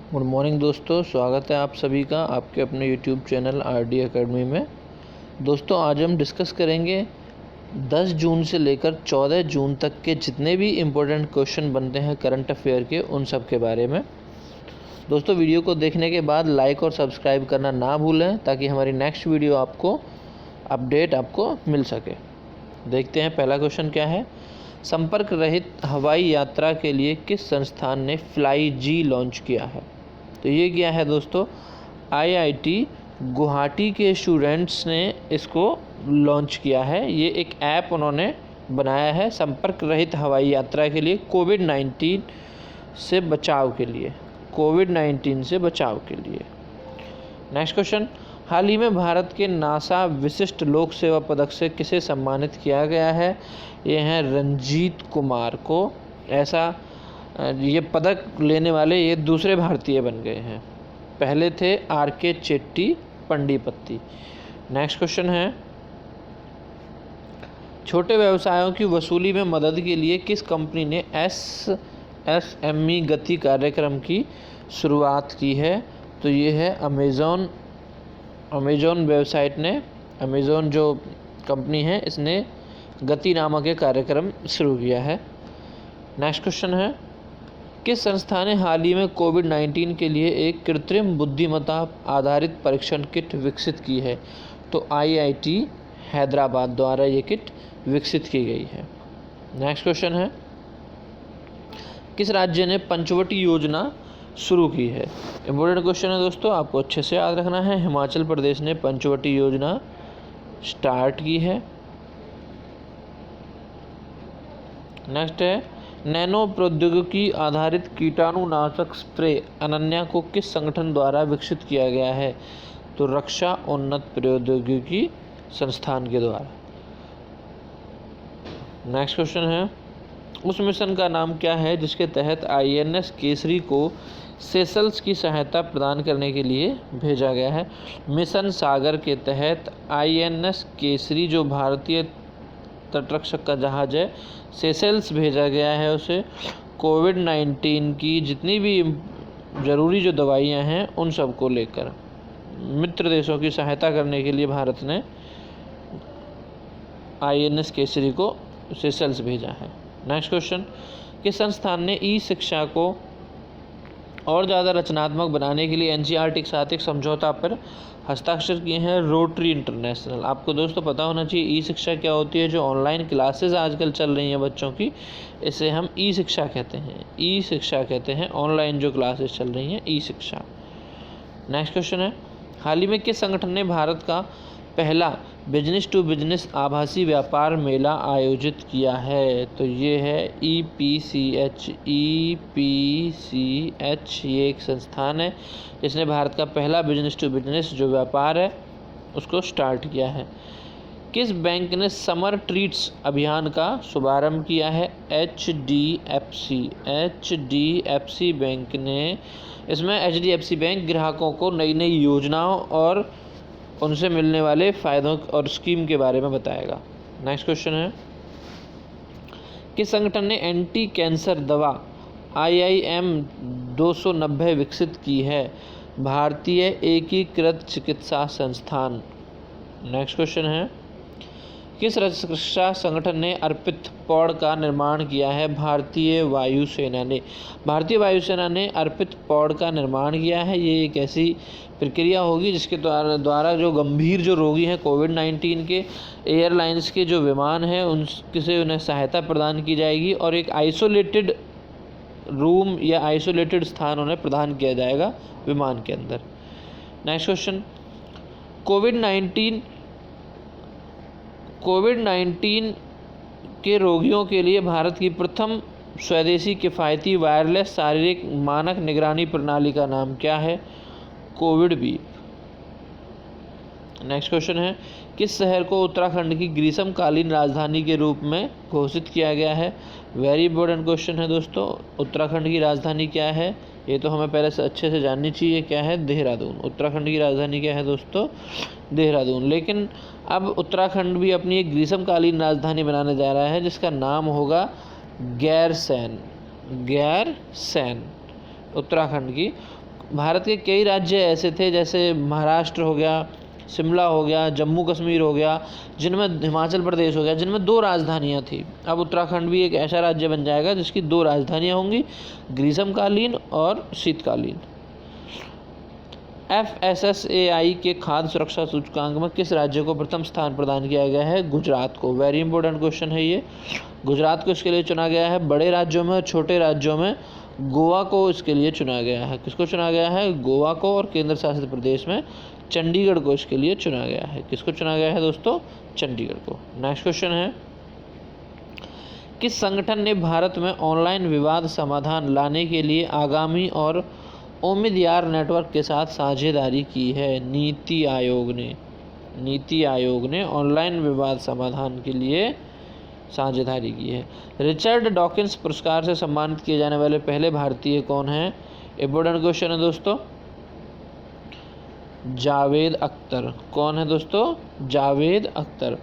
Good morning दोस्तों, स्वागत है आप सभी का आपके अपने यूट्यूब चैनल आरडी एकेडमी में। दोस्तों आज हम डिस्कस करेंगे 10 जून से लेकर 14 जून तक के जितने भी इम्पोर्टेंट क्वेश्चन बनते हैं करंट अफेयर के, उन सब के बारे में। दोस्तों वीडियो को देखने के बाद लाइक और सब्सक्राइब करना ना भूलें ताकि हमारी नेक्स्ट वीडियो आपको अपडेट मिल सके। देखते हैं पहला क्वेश्चन क्या है। संपर्क रहित हवाई यात्रा के लिए किस संस्थान ने फ्लाई जी लॉन्च किया है? तो ये क्या है दोस्तों, आईआईटी गुवाहाटी के स्टूडेंट्स ने इसको लॉन्च किया है। ये एक ऐप उन्होंने बनाया है संपर्क रहित हवाई यात्रा के लिए, कोविड-19 से बचाव के लिए। नेक्स्ट क्वेश्चन, हाल ही में भारत के नासा विशिष्ट लोक सेवा पदक से किसे सम्मानित किया गया है? ये हैं रंजीत कुमार को। ये पदक लेने वाले ये दूसरे भारतीय बन गए हैं। पहले थे आर.के. चेट्टी पंडीपत्ती। नेक्स्ट क्वेश्चन है, छोटे व्यवसायों की वसूली में मदद के लिए किस कंपनी ने एसएमई गति कार्यक्रम की शुरुआत की है? तो ये है अमेज़ॉन वेबसाइट ने, अमेज़ॉन जो कंपनी है इसने गति नामक एक कार्यक्रम शुरू किया है। नेक्स्ट क्वेश्चन है, किस संस्था ने हाल ही में कोविड-19 के लिए एक कृत्रिम बुद्धिमत्ता आधारित परीक्षण किट विकसित की है? तो आईआईटी हैदराबाद द्वारा ये किट विकसित की गई है। नेक्स्ट क्वेश्चन है, किस राज्य ने पंचवटी योजना शुरू की है? इम्पोर्टेंट क्वेश्चन है दोस्तों, आपको अच्छे से याद रखना है। हिमाचल प्रदेश ने पंचवटी योजना स्टार्ट की है। नेक्स्ट है, नैनो प्रौद्योगिकी आधारित कीटाणुनाशक स्प्रे अनन्या को किस संगठन द्वारा विकसित किया गया है? तो रक्षा उन्नत प्रौद्योगिकी संस्थान के द्वारा। नेक्स्ट क्वेश्चन है, उस मिशन का नाम क्या है जिसके तहत आईएनएस केसरी को सेशल्स की सहायता प्रदान करने के लिए भेजा गया है? मिशन सागर के तहत आईएनएस केसरी, जो भारतीय तटरक्षक का जहाज है, सेशल्स भेजा गया है उसे कोविड-19 की जितनी भी ज़रूरी जो दवाइयाँ हैं उन सब को लेकर मित्र देशों की सहायता करने के लिए भारत ने आईएनएस केसरी को सेशल्स भेजा है। नेक्स्ट क्वेश्चन, किस संस्थान ने ई शिक्षा को और ज़्यादा रचनात्मक बनाने के लिए एनसीईआरटी के साथ एक समझौता पर हस्ताक्षर किए हैं? Rotary international. आपको दोस्तों पता होना चाहिए ई शिक्षा क्या होती है। जो ऑनलाइन क्लासेस आजकल चल रही हैं बच्चों की, इसे हम ई शिक्षा कहते हैं। ऑनलाइन जो क्लासेस चल रही हैं, ई शिक्षा। नेक्स्ट क्वेश्चन है, हाल ही में किस संगठन ने भारत का पहला बिजनेस टू बिजनेस आभासी व्यापार मेला आयोजित किया है? तो ये है ईपीसीएच। ये एक संस्थान है जिसने भारत का पहला बिजनेस टू बिजनेस जो व्यापार है उसको स्टार्ट किया है। किस बैंक ने समर ट्रीट्स अभियान का शुभारंभ किया है? एचडीएफसी बैंक ने। इसमें एचडीएफसी बैंक ग्राहकों को नई नई योजनाओं और उनसे मिलने वाले फ़ायदों और स्कीम के बारे में बताएगा। नेक्स्ट क्वेश्चन है, किस संगठन ने एंटी कैंसर दवा IIM 290 विकसित की है? भारतीय एकीकृत चिकित्सा संस्थान। नेक्स्ट क्वेश्चन है, किस रक्षा संगठन ने अर्पित पॉड का निर्माण किया है? भारतीय वायुसेना ने अर्पित पॉड का निर्माण किया है। ये एक ऐसी प्रक्रिया होगी जिसके द्वारा जो गंभीर जो रोगी हैं कोविड-19 के, एयरलाइंस के जो विमान हैं उनसे उन्हें सहायता प्रदान की जाएगी और एक आइसोलेटेड रूम या आइसोलेटेड स्थान उन्हें प्रदान किया जाएगा विमान के अंदर। नेक्स्ट क्वेश्चन, कोविड-19 के रोगियों के लिए भारत की प्रथम स्वदेशी किफ़ायती वायरलेस शारीरिक मानक निगरानी प्रणाली का नाम क्या है? कोविड-बीप। नेक्स्ट क्वेश्चन है, किस शहर को उत्तराखंड की ग्रीष्मकालीन राजधानी के रूप में घोषित किया गया है? वेरी इंपॉर्टेंट क्वेश्चन है दोस्तों। उत्तराखंड की राजधानी क्या है? ये तो हमें पहले से अच्छे से जाननी चाहिए। क्या है? देहरादून। उत्तराखंड की राजधानी क्या है दोस्तों? देहरादून। लेकिन अब उत्तराखंड भी अपनी एक ग्रीष्मकालीन राजधानी बनाने जा रहा है जिसका नाम होगा गैरसैंण। उत्तराखंड की भारत के कई राज्य ऐसे थे, जैसे महाराष्ट्र हो गया, शिमला हो गया, जम्मू कश्मीर हो गया, जिनमें हिमाचल प्रदेश हो गया, जिनमें 2 राजधानियां थी। अब उत्तराखंड भी एक ऐसा राज्य बन जाएगा जिसकी 2 राजधानियां होंगी, ग्रीष्मकालीन और शीतकालीन। FSSAI के खाद्य सुरक्षा सूचकांक में किस राज्य को प्रथम स्थान प्रदान किया गया है? गुजरात को। वेरी इंपॉर्टेंट क्वेश्चन है ये। गुजरात को इसके लिए चुना गया है। बड़े राज्यों में और छोटे राज्यों में गोवा को इसके लिए चुना गया है। किसको चुना गया है? गोवा को। और केंद्र शासित प्रदेश में चंडीगढ़ को इसके लिए चुना गया है। किसको चुना गया है दोस्तों? चंडीगढ़ को। नेक्स्ट क्वेश्चन है, किस संगठन ने भारत में ऑनलाइन विवाद समाधान लाने के लिए आगामी और उम्मीदवार नेटवर्क के साथ साझेदारी की है? नीति आयोग ने ऑनलाइन विवाद समाधान के लिए साझेदारी की है। रिचर्ड डॉकिंस पुरस्कार से सम्मानित किए जाने वाले पहले भारतीय कौन हैं? इंपॉर्टेंट क्वेश्चन है दोस्तों। जावेद अख्तर। कौन है दोस्तों? जावेद अख्तर।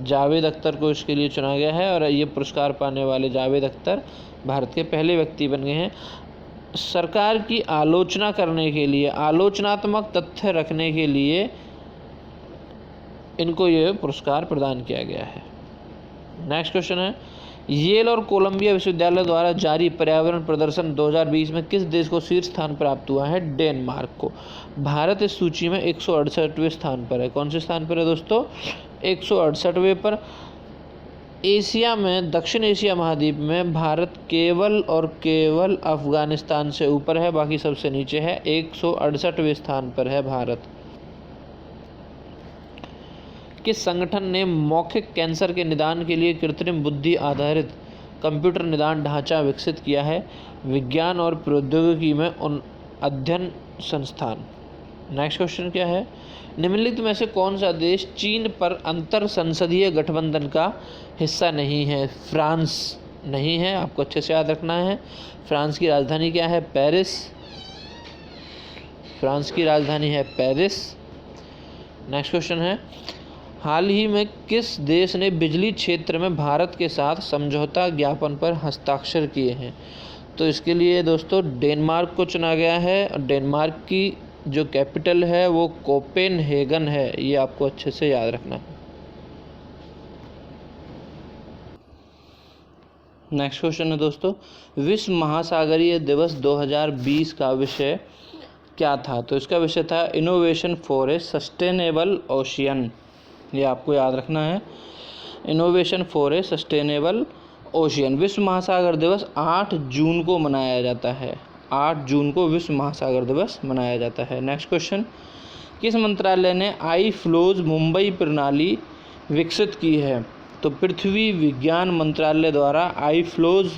जावेद अख्तर को इसके लिए चुना गया है और ये पुरस्कार पाने वाले जावेद अख्तर भारत के पहले व्यक्ति बन गए हैं। सरकार की आलोचना करने के लिए, आलोचनात्मक तथ्य रखने के लिए इनको ये पुरस्कार प्रदान किया गया है। नेक्स्ट क्वेश्चन है, येल और कोलंबिया विश्वविद्यालय द्वारा जारी पर्यावरण प्रदर्शन 2020 में किस देश को शीर्ष स्थान प्राप्त हुआ है? डेनमार्क को। भारत इस सूची में 168वें स्थान पर है। कौन से स्थान पर है दोस्तों? 168वें पर। एशिया में, दक्षिण एशिया महाद्वीप में भारत केवल और केवल अफगानिस्तान से ऊपर है, बाकी सबसे नीचे है। 168वें स्थान पर है भारत। किस संगठन ने मौखिक कैंसर के निदान के लिए कृत्रिम बुद्धि आधारित कंप्यूटर निदान ढांचा विकसित किया है? विज्ञान और प्रौद्योगिकी में अध्ययन संस्थान। नेक्स्ट क्वेश्चन क्या है, निम्नलिखित में से कौन सा देश चीन पर अंतर संसदीय गठबंधन का हिस्सा नहीं है? फ्रांस नहीं है, आपको अच्छे से याद रखना है। फ्रांस की राजधानी क्या है? पेरिस। फ्रांस की राजधानी है पेरिस। नेक्स्ट क्वेश्चन है, हाल ही में किस देश ने बिजली क्षेत्र में भारत के साथ समझौता ज्ञापन पर हस्ताक्षर किए हैं? तो इसके लिए दोस्तों डेनमार्क को चुना गया है और डेनमार्क की जो कैपिटल है वो कोपेनहेगन है, ये आपको अच्छे से याद रखना है। नेक्स्ट क्वेश्चन है दोस्तों, विश्व महासागरीय दिवस 2020 का विषय क्या था? तो इसका विषय था innovation for a sustainable ocean. ये आपको याद रखना है, innovation for a sustainable ocean. विश्व महासागर दिवस 8 जून को मनाया जाता है। 8 जून को विश्व महासागर दिवस मनाया जाता है। नेक्स्ट क्वेश्चन, किस मंत्रालय ने आई फ्लोज मुंबई प्रणाली विकसित की है? तो पृथ्वी विज्ञान मंत्रालय द्वारा आई फ्लोज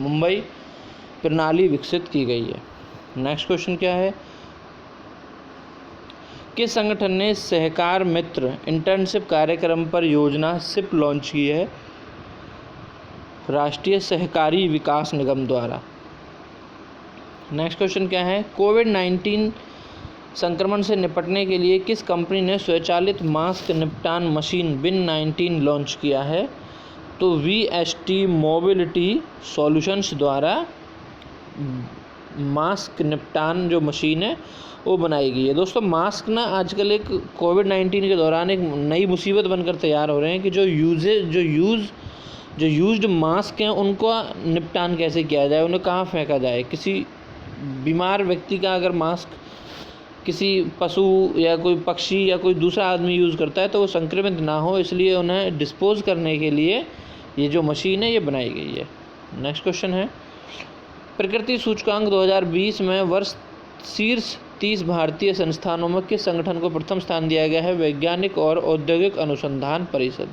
मुंबई प्रणाली विकसित की गई है। नेक्स्ट क्वेश्चन क्या है, किस संगठन ने सहकार मित्र इंटर्नशिप कार्यक्रम पर योजना सिप लॉन्च की है? राष्ट्रीय सहकारी विकास निगम द्वारा। नेक्स्ट क्वेश्चन क्या है, कोविड-19 संक्रमण से निपटने के लिए किस कंपनी ने स्वचालित मास्क निपटान मशीन विन-19 लॉन्च किया है? तो VST मोबिलिटी सॉल्यूशंस द्वारा मास्क निपटान जो मशीन है वो बनाई गई है। दोस्तों मास्क ना आजकल एक कोविड-19 के दौरान एक नई मुसीबत बनकर तैयार हो रहे हैं कि जो यूज्ड मास्क हैं उनको निपटान कैसे किया जाए, उन्हें कहाँ फेंका जाए। किसी बीमार व्यक्ति का अगर मास्क किसी पशु या कोई पक्षी या कोई दूसरा आदमी यूज़ करता है तो वो संक्रमित ना हो, इसलिए उन्हें डिस्पोज करने के लिए ये जो मशीन है ये बनाई गई है। नेक्स्ट क्वेश्चन है, प्रकृति सूचकांक 2020 में वर्ष शीर्ष 30 भारतीय संस्थानों में किस संगठन को प्रथम स्थान दिया गया है? वैज्ञानिक और औद्योगिक अनुसंधान परिषद।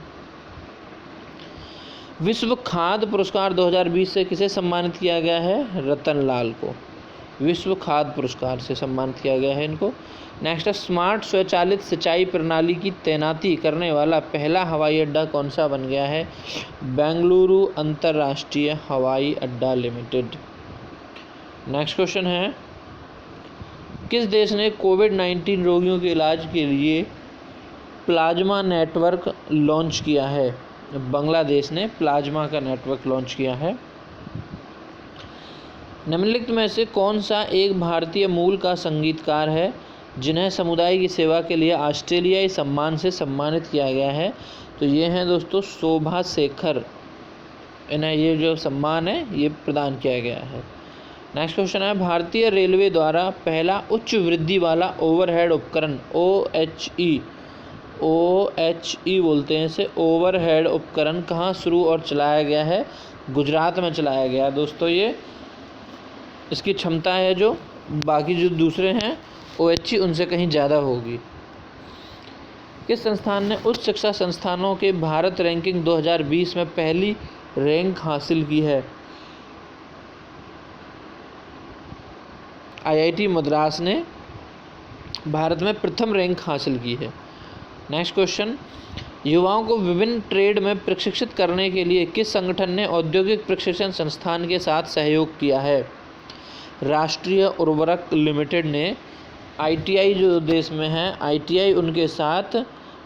विश्व खाद्य पुरस्कार 2020 से किसे सम्मानित किया गया है? रतनलाल को। विश्व खाद्य पुरस्कार से सम्मानित किया गया है इनको। नेक्स्ट है, स्मार्ट स्वचालित सिंचाई प्रणाली की तैनाती करने वाला पहला हवाई अड्डा कौन सा बन गया है? बेंगलुरु अंतर्राष्ट्रीय हवाई अड्डा लिमिटेड। नेक्स्ट क्वेश्चन है, किस देश ने कोविड-19 रोगियों के इलाज के लिए प्लाज्मा नेटवर्क लॉन्च किया है? बांग्लादेश ने प्लाज्मा का नेटवर्क लॉन्च किया है। निम्नलिखित में से कौन सा एक भारतीय मूल का संगीतकार है जिन्हें समुदाय की सेवा के लिए ऑस्ट्रेलियाई सम्मान से सम्मानित किया गया है? तो ये हैं दोस्तों शोभा शेखर, इन्हें ये जो सम्मान है ये प्रदान किया गया है। नेक्स्ट क्वेश्चन है, भारतीय रेलवे द्वारा पहला उच्च वृद्धि वाला ओवरहेड उपकरण OHE बोलते हैं इसे, ओवरहेड उपकरण कहाँ शुरू और चलाया गया है? गुजरात में चलाया गया दोस्तों। ये इसकी क्षमता है जो बाकी जो दूसरे हैं OHE उनसे कहीं ज़्यादा होगी। किस संस्थान ने उच्च शिक्षा संस्थानों के भारत रैंकिंग 2020 में पहली रैंक हासिल की है? IIT मद्रास ने भारत में प्रथम रैंक हासिल की है। नेक्स्ट क्वेश्चन, युवाओं को विभिन्न ट्रेड में प्रशिक्षित करने के लिए किस संगठन ने औद्योगिक प्रशिक्षण संस्थान के साथ सहयोग किया है? राष्ट्रीय उर्वरक लिमिटेड ने ITI जो देश में है ITI उनके साथ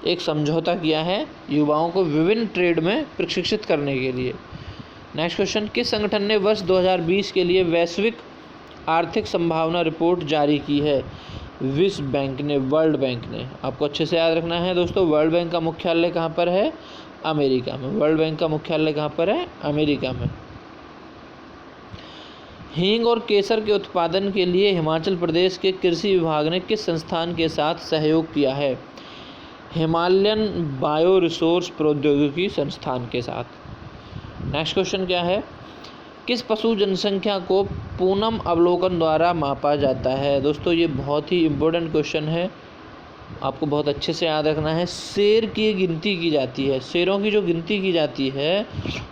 एक समझौता किया है युवाओं को विभिन्न ट्रेड में प्रशिक्षित करने के लिए। नेक्स्ट क्वेश्चन, किस संगठन ने वर्ष 2020 के लिए वैश्विक आर्थिक संभावना रिपोर्ट जारी की है? विश्व बैंक ने, वर्ल्ड बैंक ने। आपको अच्छे से याद रखना है दोस्तों, वर्ल्ड बैंक का मुख्यालय कहाँ पर है? अमेरिका में। वर्ल्ड बैंक का मुख्यालय कहाँ पर है? अमेरिका में। हींग और केसर के उत्पादन के लिए हिमाचल प्रदेश के कृषि विभाग ने किस संस्थान के साथ सहयोग किया है? हिमालयन बायो रिसोर्स प्रौद्योगिकी संस्थान के साथ। नेक्स्ट क्वेश्चन क्या है, किस पशु जनसंख्या को पूनम अवलोकन द्वारा मापा जाता है? दोस्तों ये बहुत ही इम्पोर्टेंट क्वेश्चन है, आपको बहुत अच्छे से याद रखना है। शेर की गिनती की जाती है, शेरों की जो गिनती की जाती है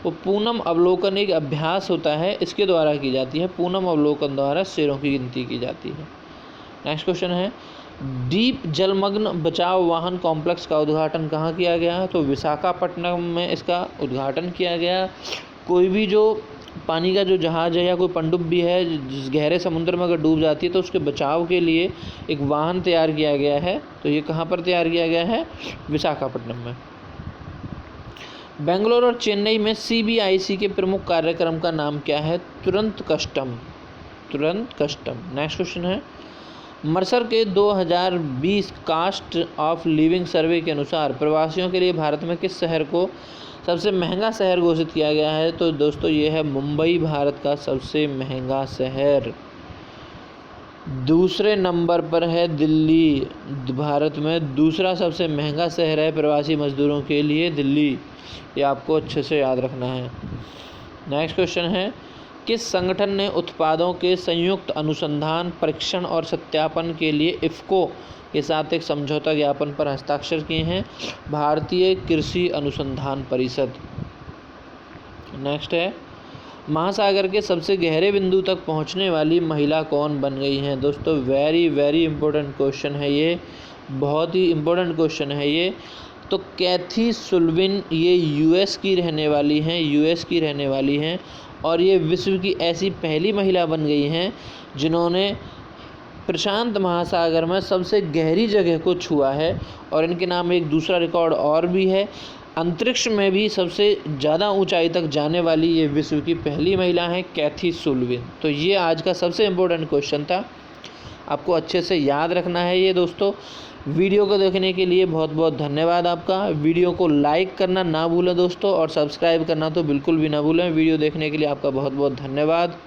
वो पूनम अवलोकन एक अभ्यास होता है, इसके द्वारा की जाती है। पूनम अवलोकन द्वारा शेरों की गिनती की जाती है। नेक्स्ट क्वेश्चन है, डीप जलमग्न बचाव वाहन कॉम्प्लेक्स का उद्घाटन कहाँ किया गया? तो विशाखापट्टनम में इसका उद्घाटन किया गया। कोई भी जो पानी का जो जहाज़ है या कोई पनडुब्बी है जिस गहरे समुद्र में अगर डूब जाती है तो उसके बचाव के लिए एक वाहन तैयार किया गया है। तो ये कहाँ पर तैयार किया गया है? विशाखापट्टनम में। बेंगलोर और चेन्नई में CBIC के प्रमुख कार्यक्रम का नाम क्या है? तुरंत कस्टम। नेक्स्ट क्वेश्चन है, मर्सर के 2020 कास्ट ऑफ लिविंग सर्वे के अनुसार प्रवासियों के लिए भारत में किस शहर को सबसे महंगा शहर घोषित किया गया है? तो दोस्तों ये है मुंबई, भारत का सबसे महंगा शहर। दूसरे नंबर पर है दिल्ली, भारत में दूसरा सबसे महंगा शहर है प्रवासी मजदूरों के लिए दिल्ली। ये आपको अच्छे से याद रखना है। नेक्स्ट क्वेश्चन है, किस संगठन ने उत्पादों के संयुक्त अनुसंधान, परीक्षण और सत्यापन के लिए IFFCO के साथ एक समझौता ज्ञापन पर हस्ताक्षर किए हैं? भारतीय कृषि अनुसंधान परिषद। नेक्स्ट है, महासागर के सबसे गहरे बिंदु तक पहुंचने वाली महिला कौन बन गई हैं? दोस्तों वेरी इंपॉर्टेंट क्वेश्चन है ये, बहुत ही इम्पोर्टेंट क्वेश्चन है ये। तो कैथी सुल्विन ये US की रहने वाली हैं और ये विश्व की ऐसी पहली महिला बन गई हैं जिन्होंने प्रशांत महासागर में सबसे गहरी जगह को छुआ है। और इनके नाम एक दूसरा रिकॉर्ड और भी है, अंतरिक्ष में भी सबसे ज़्यादा ऊंचाई तक जाने वाली ये विश्व की पहली महिला हैं कैथी सुल्विन। तो ये आज का सबसे इम्पोर्टेंट क्वेश्चन था, आपको अच्छे से याद रखना है ये दोस्तों। वीडियो को देखने के लिए बहुत बहुत धन्यवाद आपका। वीडियो को लाइक करना ना भूलें दोस्तों, और सब्सक्राइब करना तो बिल्कुल भी ना भूलें। वीडियो देखने के लिए आपका बहुत बहुत धन्यवाद।